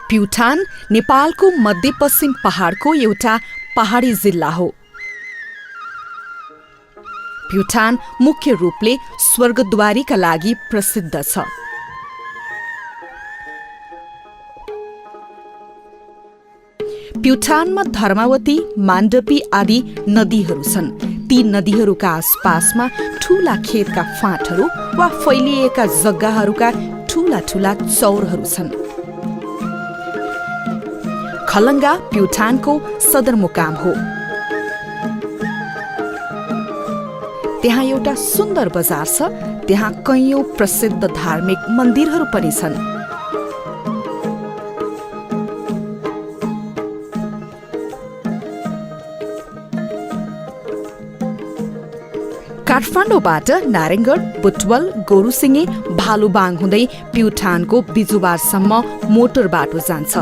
प्युठान नेपालको मध्यपश्चिम पहाडको एउटा पहाडी जिल्ला हो। प्युठान मुख्य रूपले स्वर्गद्वारीका लागि प्रसिद्ध छ। प्युठानमा धर्मावती, माण्डवी आदि नदीहरू छन्। ती नदीहरूका आसपासमा ठूला खेतका फाँटहरू वा फैलिएका जग्गाहरूका ठूला ठूला चौरहरू छन्। खलङ्गा प्युठानको सदरमुकाम हो। त्यहाँ एउटा सुन्दर बजार छ। त्यहाँ कैयौं प्रसिद्ध धार्मिक मन्दिरहरू पनि छन्। काठमाडौँबाट नारायणगढ, बुटवल, गोरुसिङे, भालुबाङ हुँदै प्युठानको बिजुवारसम्म मोटर बाटो जान्छ।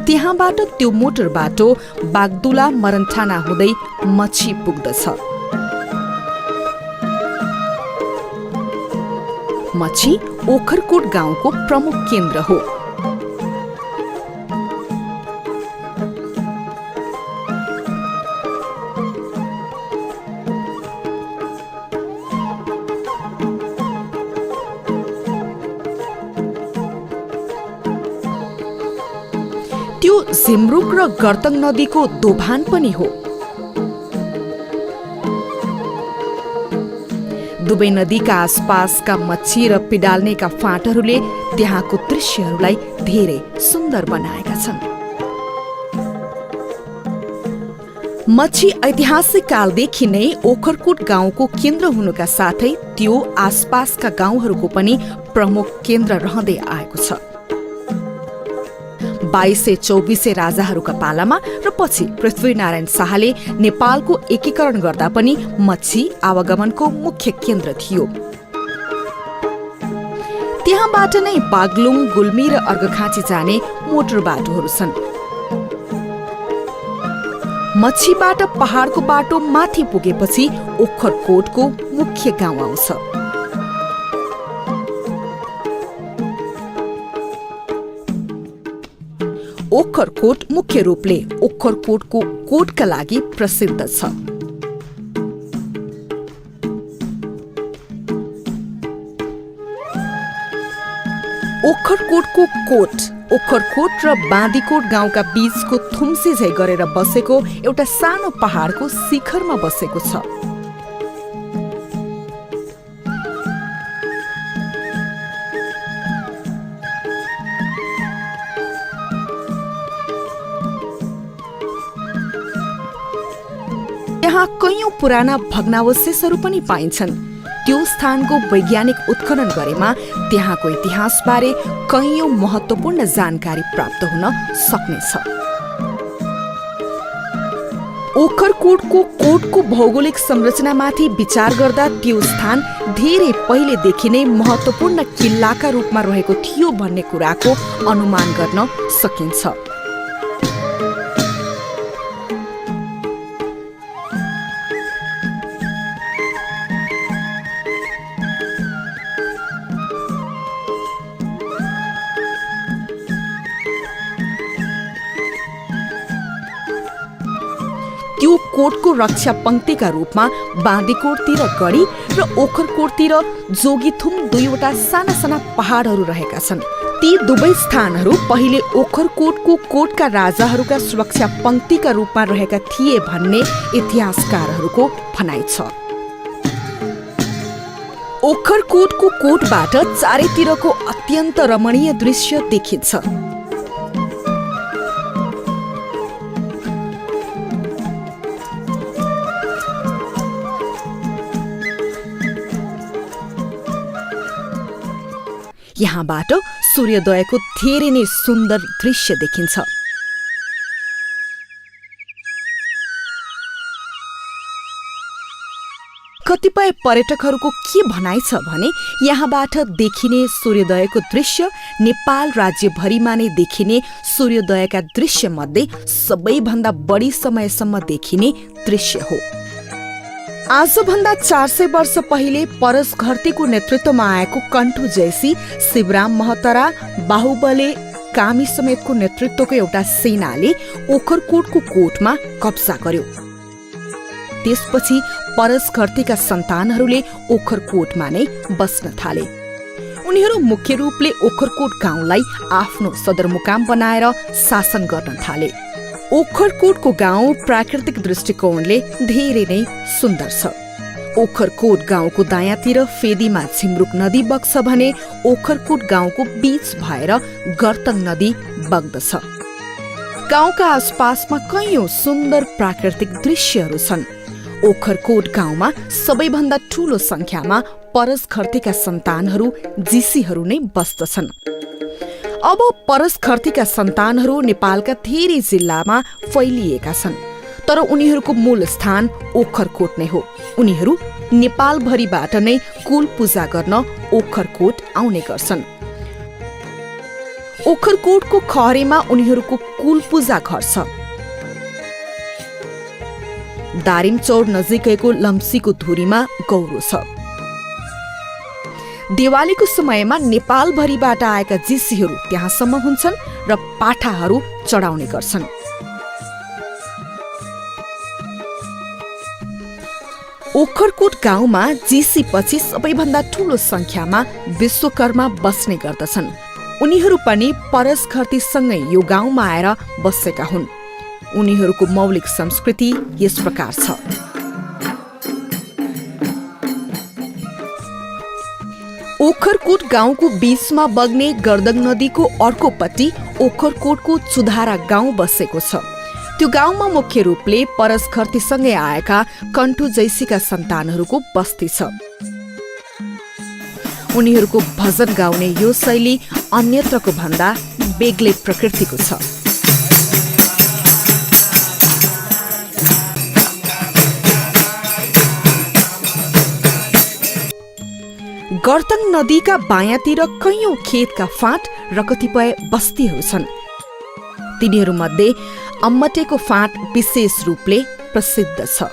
त्यहाँबाट त्यो मोटर बाटो बागदुला मरनठाना हुँदै मच्छी पुग्दछ। मच्छी ओखरकोट गाउँको प्रमुख केन्द्र हो। त्यो झिमरुक र गर्तङ नदीको दोभान पनि हो। दुवै नदीका आसपासका मच्छी र पिडाल्नेका फाँटहरूले त्यहाँको दृश्यहरूलाई धेरै सुन्दर बनाएका छन्। मच्छी ऐतिहासिक कालदेखि नै ओखरकोट गाउँको केन्द्र हुनुका साथै त्यो आसपासका गाउँहरूको पनि प्रमुख केन्द्र रहँदै आएको छ। 2224 राजाहरूका पालामा र पछि पृथ्वीनारायण शाहले नेपालको एकीकरण गर्दा पनि मच्छी आवागमनको मुख्य केन्द्र थियो। त्यहाँबाट नै बागलुङ, गुल्मी र अर्घखाँची जाने मोटर बाटोहरू छन्। मच्छीबाट पहाडको बाटो माथि पुगेपछि ओखरकोटको मुख्य गाउँ आउँछ। ओखरकोट मुख्य रूपले ओखरकोटको कोटका लागि प्रसिद्ध छ। ओखरकोटको कोट ओखरकोट र बाँदीकोट गाउँका बीचको थुम्से झै गरेर बसेको एउटा सानो पहाडको शिखरमा बसेको छ। यहाँ कैयौं पुराना भग्नावशेषहरू पनि पाइन्छन्। त्यो स्थानको वैज्ञानिक उत्खनन गरेमा त्यहाँको इतिहासबारे कैयौं महत्त्वपूर्ण जानकारी प्राप्त हुन सक्नेछ। ओखरकोटको कोटको भौगोलिक संरचनामाथि विचार गर्दा त्यो स्थान धेरै पहिलेदेखि नै महत्त्वपूर्ण किल्लाका रूपमा रहेको थियो भन्ने कुराको अनुमान गर्न सकिन्छ। त्यो कोटको रक्षा पंक्तिका रूपमा बाँदीकोटतिर गढी र ओखरकोटतिर जोगीथुम दुईवटा साना साना पहाडहरू रहेका छन्। ती दुवै स्थानहरू पहिले ओखरकोटको कोटका राजाहरूका सुरक्षा पंक्तिका रूपमा रहेका थिए भन्ने इतिहासकारहरूको भनाइ छ। ओखरकोटको कोटबाट चारैतिरको अत्यन्त रमणीय दृश्य देखिन्छ। यहाँबाट सूर्योदयको धेरै नै सुन्दर दृश्य देखिन्छ। कतिपय पर्यटकहरूको के भनाइ छ भने यहाँबाट देखिने सूर्योदयको दृश्य नेपाल राज्यभरिमा नै देखिने सूर्योदयका दृश्य मध्ये सबैभन्दा बढी समयसम्म देखिने दृश्य हो। आजभन्दा 400 वर्ष पहिले परस घरतीको नेतृत्वमा आएको कण्ठु जैसी, शिवराम महतरा, बाहुबले कामी समेतको नेतृत्वको एउटा सेनाले ओखरकोटको कोटमा कब्जा गर्यो। त्यसपछि परस घरतीका सन्तानहरूले ओखरकोटमा नै बस्न थाले। उनीहरू मुख्य रूपले ओखरकोट गाउँलाई आफ्नो सदरमुकाम बनाएर शासन गर्न थाले। ओखरकोटको गाउँ प्राकृतिक दृष्टिकोणले धेरै नै सुन्दर छ। ओखरकोट गाउँको दायाँतिर फेदीमा झिमरुक नदी बग्छ भने ओखरकोट गाउँको बीच भएर गर्तङ नदी बग्दछ। गाउँका आसपासमा कैयौं सुन्दर प्राकृतिक दृश्यहरू छन्। ओखरकोट गाउँमा सबैभन्दा ठूलो संख्यामा परस घरतीका सन्तानहरू जीसीहरू नै बस्दछन्। अब परस घरतीका सन्तानहरू नेपालका धेरै जिल्लामा फैलिएका छन्, तर उनीहरूको मूल स्थान ओखरकोट नै हो। उनीहरू नेपालभरिबाट नै कुल पूजा गर्न ओखरकोट आउने गर्छन्। ओखरकोटको खहरेमा उनीहरूको कुल पूजा घर छ। दारिमचौर नजिकैको लम्सीको धुरीमा गौरो छ। दिवालीको समयमा नेपालभरिबाट आएका जीसीहरू त्यहाँसम्म हुन्छन् र पाठाहरू चढाउने गर्छन्। ओखरकोट गाउँमा जीसी पछि सबैभन्दा ठूलो संख्यामा विश्वकर्मा बस्ने गर्दछन्। उनीहरू पनि परस घरतीसँगै यो गाउँमा आएर बसेका हुन्। उनीहरूको मौलिक संस्कृति यस प्रकार छ। ओखरकोट गाउँको बीचमा बग्ने गर्दङ नदीको अर्कोपट्टि ओखरकोटको चुधारा गाउँ बसेको छ। त्यो गाउँमा मुख्य रूपले परस घरतीसँगै आएका कण्ठु जैसीका सन्तानहरूको बस्ती छ। उनीहरूको भजन गाउने यो शैली अन्यत्रको भन्दा बेग्लै प्रकृतिको छ। गर्तङ नदीका बायाँतिर कैयौं खेतका फाँट र कतिपय बस्तीहरू छन्। तिनीहरूमध्ये अम्मटेको फाँट विशेष रूपले प्रसिद्ध छ।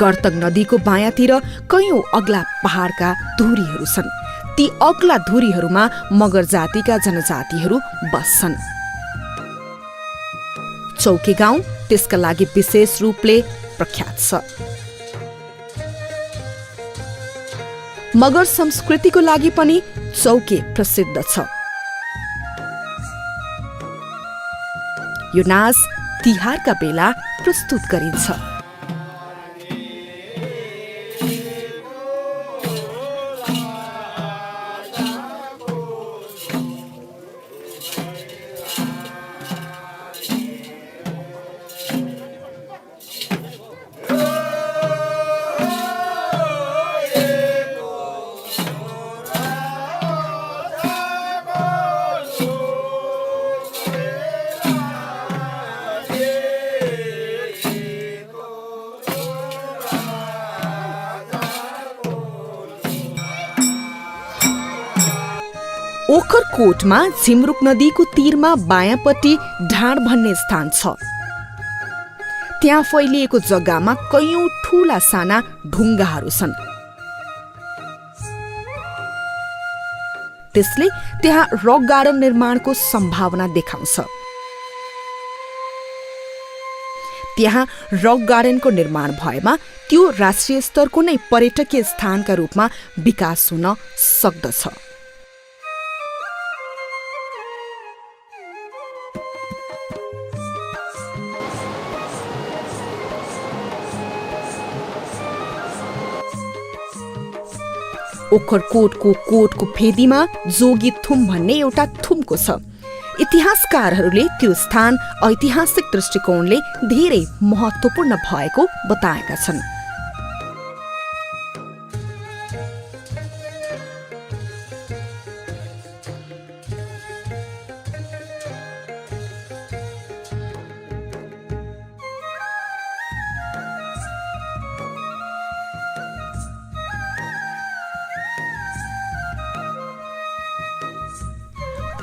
गर्तङ नदीको बायाँतिर कैयौं अग्ला पहाड़का धुरीहरू छन्। ती अग्ला धुरीहरूमा मगर जातिका जनजातिहरू बस्छन्। चौके गाउँ त्यसका लागि विशेष रूपले प्रख्यात छ। मगर संस्कृतिको लागि पनि चौके प्रसिद्ध छ। यो नाच तिहारका बेला प्रस्तुत गरिन्छ। ओखरकोटमा झिमरुक नदीको तीरमा बायाँपट्टि ढाँड भन्ने स्थान छ। त्यहाँ फैलिएको जग्गामा कैयौं ठूला साना ढुङ्गाहरू छन्। त्यसले त्यहाँ रक गार्डन निर्माणको सम्भावना देखाउँछ। त्यहाँ रक गार्डनको निर्माण भएमा त्यो राष्ट्रिय स्तरको नै पर्यटकीय स्थानका रूपमा विकास हुन सक्दछ। ओखरकोटको कोटको फेदीमा जोगी थुम भन्ने एउटा थुमको छ। इतिहासकारहरूले त्यो स्थान ऐतिहासिक दृष्टिकोणले धेरै महत्त्वपूर्ण भएको बताएका छन्।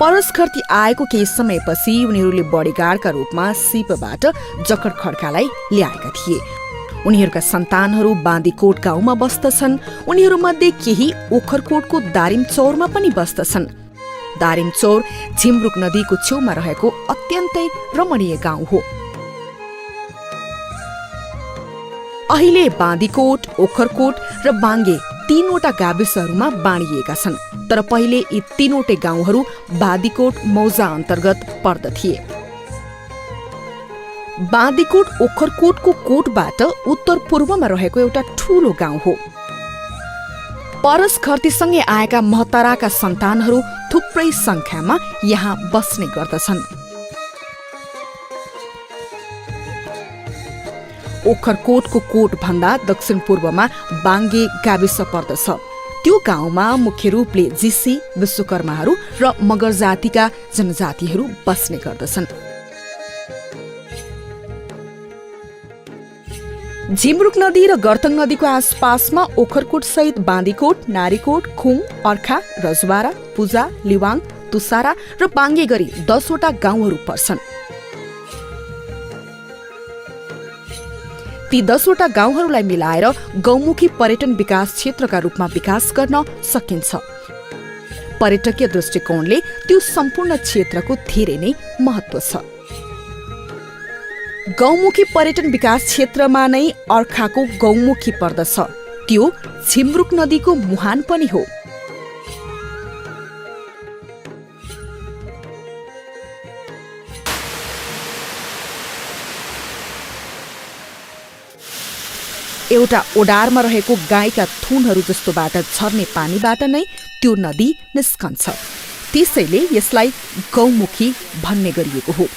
परस घरती आएको केही समयपछि उनीहरूले बडीगार्डका रूपमा सिपबाट जकर खड्कालाई ल्याएका थिए। उनीहरूका सन्तानहरू बाँदीकोट गाउँमा बस्दछन्। उनीहरूमध्ये केही ओखरकोटको दारिमचौरमा पनि बस्दछन्। दारिमचौर झिमरुक नदीको छेउमा रहेको अत्यन्तै रमणीय गाउँ हो। अहिले बाँदीकोट, ओखरकोट र बाङ्गे 3वटा गाविसहरूमा बाँडिएका छन्, तर पहिले यी 3वटै गाउँहरू बाँदीकोट मौजा अन्तर्गत पर्दथिए। बाँदीकोट ओखरकोटको कोटबाट उत्तर पूर्वमा रहेको एउटा ठूलो गाउँ हो। परस खर्तीसँगै आएका महताराका सन्तानहरू थुप्रै संख्यामा यहाँ बस्ने गर्दछन्। ओखरकोटको कोट भन्दा दक्षिण पूर्वमा बाङ्गे गाविस पर्दछ। त्यो गाउँमा मुख्य रूपले जिसी, विश्वकर्माहरू र मगर जातिका जनजातिहरू बस्ने गर्दछन्। झिमरुक नदी र गर्तङ नदीको आसपासमा ओखरकोट सहित बाँदीकोट, नारीकोट, खुङ, अर्खा, रजवारा, पूजा, लिवाङ, तुसारा र बाङ्गे गरी 10वटा गाउँहरू पर्छन्। ती 10वटा गाउँहरूलाई मिलाएर गौमुखी पर्यटन विकास क्षेत्रका रूपमा विकास गर्न सकिन्छ। पर्यटकीय दृष्टिकोणले त्यो सम्पूर्ण क्षेत्रको धेरै नै महत्त्व छ। गौमुखी पर्यटन विकास क्षेत्रमा नै अर्खाको गौमुखी पर्दछ। त्यो झिमरुक नदीको मुहान पनि हो। एउटा ओडारमा रहेको गाईका थुनहरू जस्तोबाट झर्ने पानीबाट नै त्यो नदी निस्कन्छ। त्यसैले यसलाई गौमुखी भन्ने गरिएको हो।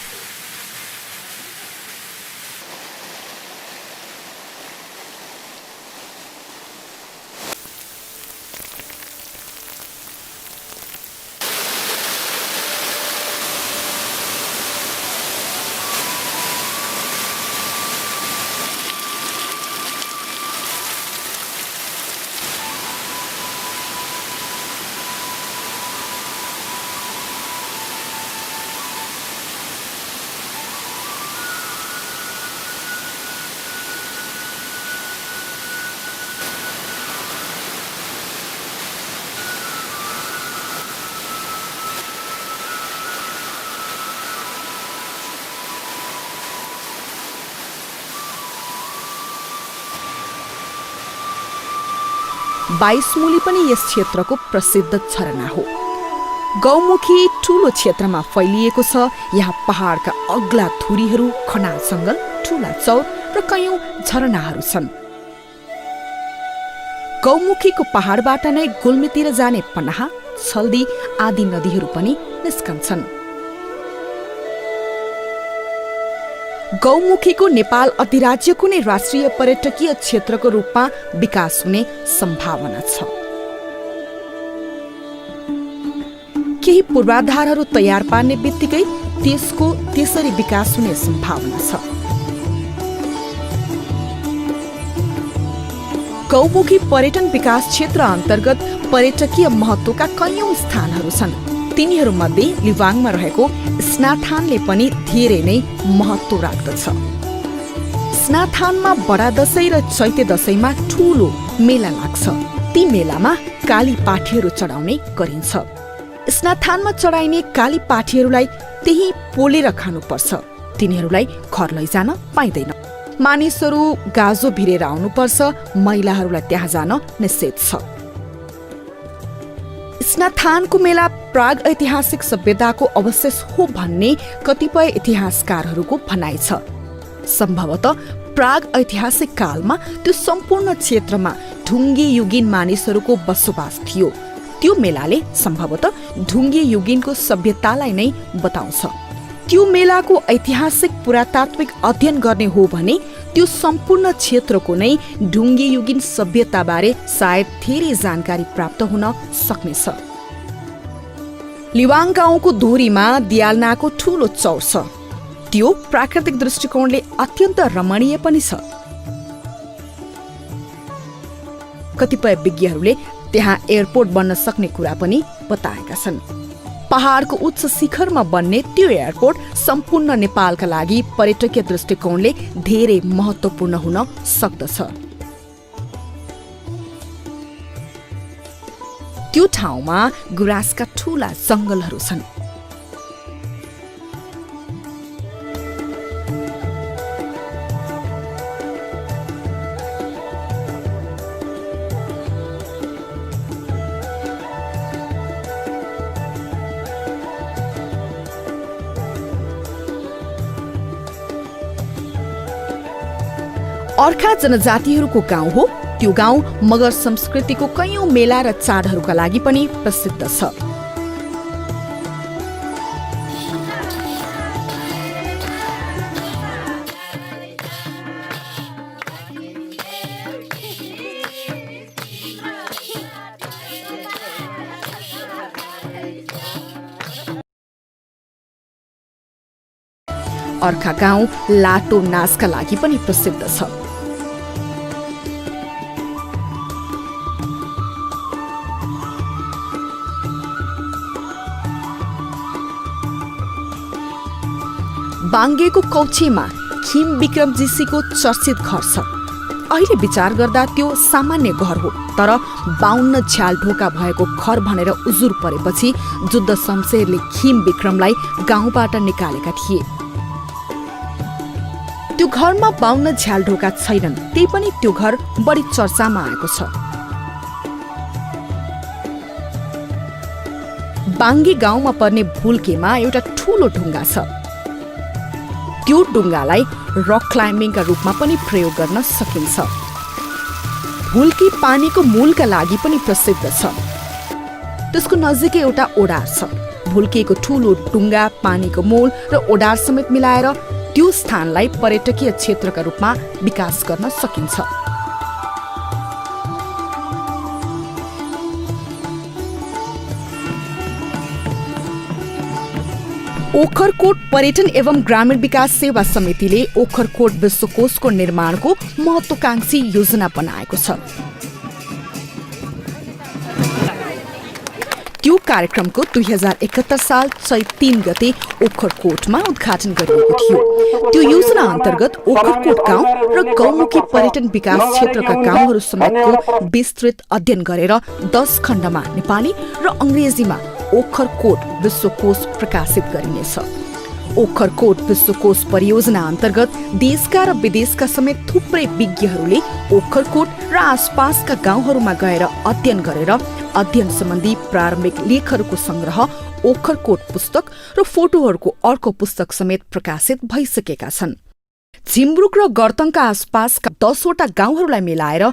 बाइसमुली पनि यस क्षेत्रको प्रसिद्ध झरना हो। गौमुखी ठूलो क्षेत्रमा फैलिएको छ। यहाँ पहाडका अग्ला थुरीहरू, खनाल जंगल, ठूला चौर र कयौं झरनाहरू छन्। गौमुखीको पहाडबाट नै गुल्मीतिर जाने पनाहा, छल्दी आदि नदीहरू पनि निस्कन्छन्। गौमुखीको नेपाल अधिराज्यको नै राष्ट्रिय पर्यटकीय क्षेत्रको रूपमा विकास हुने सम्भावना छ। केही पूर्वाधारहरू तयार पार्ने बित्तिकै त्यसको त्यसरी विकास हुने सम्भावना छ। गौमुखी पर्यटन विकास क्षेत्र अन्तर्गत पर्यटकीय महत्त्वका कयौं स्थानहरू छन्। तिनीहरूमध्ये लिवाङमा रहेको स्नाथानले पनि धेरै नै महत्त्व राख्दछ। स्नाथानमा बडा दशैं र चैते दशैंमा ठूलो मेला लाग्छ। ती मेलामा काली पाठीहरू चढाउने गरिन्छ। स्नाथानमा चढाइने काली पाठीहरूलाई त्यही पोलेर खानुपर्छ। तिनीहरूलाई घर लैजान पाइँदैन। मानिसहरू गाजो भिरेर आउनुपर्छ। महिलाहरूलाई त्यहाँ जान निषेध छ। स्नाथानको मेला प्राग ऐतिहासिक सभ्यताको अवशेष हो भन्ने कतिपय इतिहासकारहरूको भनाइ छ। सम्भवतः प्राग ऐतिहासिक कालमा त्यो सम्पूर्ण क्षेत्रमा ढुङ्गे युगीन मानिसहरूको बसोबास थियो। त्यो मेलाले सम्भवतः ढुङ्गे युगीनको सभ्यतालाई नै बताउँछ। त्यो मेलाको ऐतिहासिक पुरातात्विक अध्ययन गर्ने हो भने त्यो सम्पूर्ण क्षेत्रको नै ढुङ्गे युगीन सभ्यताबारे सायद धेरै जानकारी प्राप्त हुन सक्नेछ। लिवाङ गाउँको दोहोरीमा दियालनाको ठूलो चौर छ। त्यो प्राकृतिक दृष्टिकोणले अत्यन्त रमणीय पनि छ। कतिपय विज्ञहरूले त्यहाँ एयरपोर्ट बन्न सक्ने कुरा पनि बताएका छन्। पहाडको उच्च शिखरमा बन्ने त्यो एयरपोर्ट सम्पूर्ण नेपालका लागि पर्यटकीय दृष्टिकोणले धेरै महत्त्वपूर्ण हुन सक्दछ। त्यो ठाउँमा गुराँसका ठूला जंगलहरू छन्। अर्खा जनजातिहरूको गाउँ हो। त्यो गाउँ मगर संस्कृतिको कैयौं मेला र चाडहरूका लागि पनि प्रसिद्ध छ। अर्खा गाउँ लाटो नाचका लागि पनि प्रसिद्ध छ। बाङ्गेको कौछेमा खिम विक्रमजीसीको चर्चित घर छ। अहिले विचार गर्दा त्यो सामान्य घर हो, तर 52 झ्याल ढोका भएको घर भनेर उजुर परेपछि जुद्ध शमशेरले खिम विक्रमलाई गाउँबाट निकालेका थिए। त्यो घरमा 52 झ्याल ढोका छैनन्, त्यही पनि त्यो घर बढी चर्चामा आएको छ। बाङ्गे गाउँमा पर्ने भुल्केमा एउटा ठूलो ढुङ्गा छ। त्यो डुङ्गालाई रक क्लाइम्बिङका रूपमा पनि प्रयोग गर्न सकिन्छ। भुल्की पानीको मूलका लागि पनि प्रसिद्ध छ। त्यसको नजिकै एउटा ओडार छ। भुल्केको ठूलो डुङ्गा, पानीको मूल र ओडार समेत मिलाएर त्यो स्थानलाई पर्यटकीय क्षेत्रका रूपमा विकास गर्न सकिन्छ। ओखरकोट पर्यटन एवं ग्रामीण विकास सेवा समितिले ओखरकोट विश्वकोशको निर्माणको महत्वाकांक्षी योजना बनाएको छ। त्यो कार्यक्रमको 2071 साल चैत 3 गते ओखरकोटमा उद्घाटन गरिएको थियो। त्यो योजना अन्तर्गत ओखरकोट गाउँ र गौमुखी पर्यटन विकास क्षेत्रका गाउँहरू समेतको विस्तृत अध्ययन गरेर 10 खण्डमा नेपाली र अंग्रेजीमा ओखरकोट विश्वकोश प्रकाशित गरिनेछ। ओखरकोट विश्वकोश परियोजना अन्तर्गत देशका र विदेशका समेत थुप्रै विज्ञहरूले ओखरकोट र आसपासका गाउँहरूमा गएर अध्ययन गरेर अध्ययन सम्बन्धी प्रारम्भिक लेखहरूको संग्रह ओखरकोट पुस्तक र फोटोहरूको अर्को पुस्तक समेत प्रकाशित भइसकेका छन्। झिमरुक र गर्तङका आसपासका 10 वटा गाउँहरूलाई मिलाएर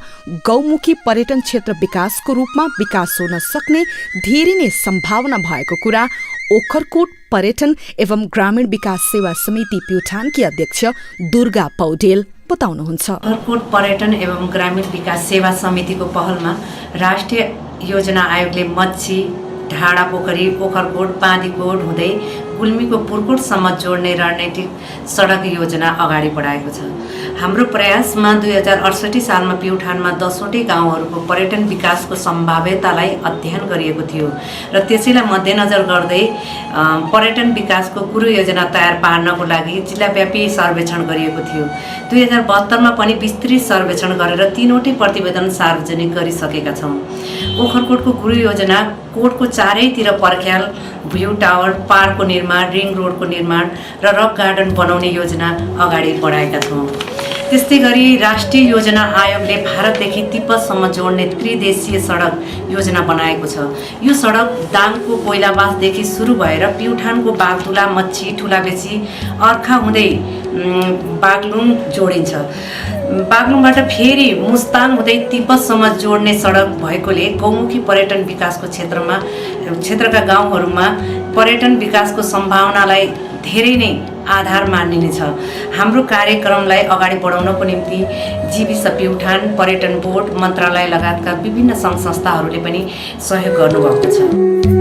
गौमुखी पर्यटन क्षेत्र विकासको रूपमा विकास हुन सक्ने धेरै नै सम्भावना भएको कुरा ओखरकोट पर्यटन एवं ग्रामीण विकास सेवा समिति प्युठानकी अध्यक्ष दुर्गा पौडेल बताउनुहुन्छ। ओखरकोट पर्यटन एवं ग्रामीण विकास सेवा समितिको पहलमा राष्ट्रिय योजना आयोगले मच्छी, ढाडा पोखरी, ओखरकोट, बाँदीकोट हुँदै गुल्मीको पुर्कोटसम्म जोड्ने रणनीतिक सडक योजना अगाडि बढाएको छ। हाम्रो प्रयासमा 2068 सालमा प्युठानमा 10 वटै गाउँहरूको पर्यटन विकासको सम्भाव्यतालाई अध्ययन गरिएको थियो र त्यसैलाई मध्यनजर गर्दै पर्यटन विकासको कुरो योजना तयार पार्नको लागि जिल्लाव्यापी सर्वेक्षण गरिएको थियो। 2072 मा पनि विस्तृत सर्वेक्षण गरेर 3 वटै प्रतिवेदन सार्वजनिक गरिसकेका छौँ। ओखरकोटको कुरो योजना कोटको चारैतिर पर्ख्याल, भ्यू टावर, पार्कको निर्माण, रिङ रोडको निर्माण र रक गार्डन बनाउने योजना अगाडि बढाएका छौँ। त्यस्तै गरी राष्ट्रिय योजना आयोगले भारतदेखि तिब्बतसम्म जोड्ने त्रिदेशीय सडक योजना बनाएको छ। यो सडक दाङको कोइलाबासदेखि सुरु भएर प्युठानको बागदुला, मच्छी, ठुलाबेसी, अर्खा हुँदै बागलुङ जोडिन्छ। बागलुङबाट फेरि मुस्ताङ हुँदै तिब्बतसम्म जोड्ने सडक भएकोले गौमुखी पर्यटन विकासको क्षेत्रका गाउँहरूमा पर्यटन विकासको सम्भावनालाई धेरै नै आधार मानिनेछ। हाम्रो कार्यक्रमलाई अगाडि बढाउनको निम्ति जीविस प्युठान, पर्यटन बोर्ड, मन्त्रालय लगायतका विभिन्न सङ्घ संस्थाहरूले पनि सहयोग गर्नुभएको छ।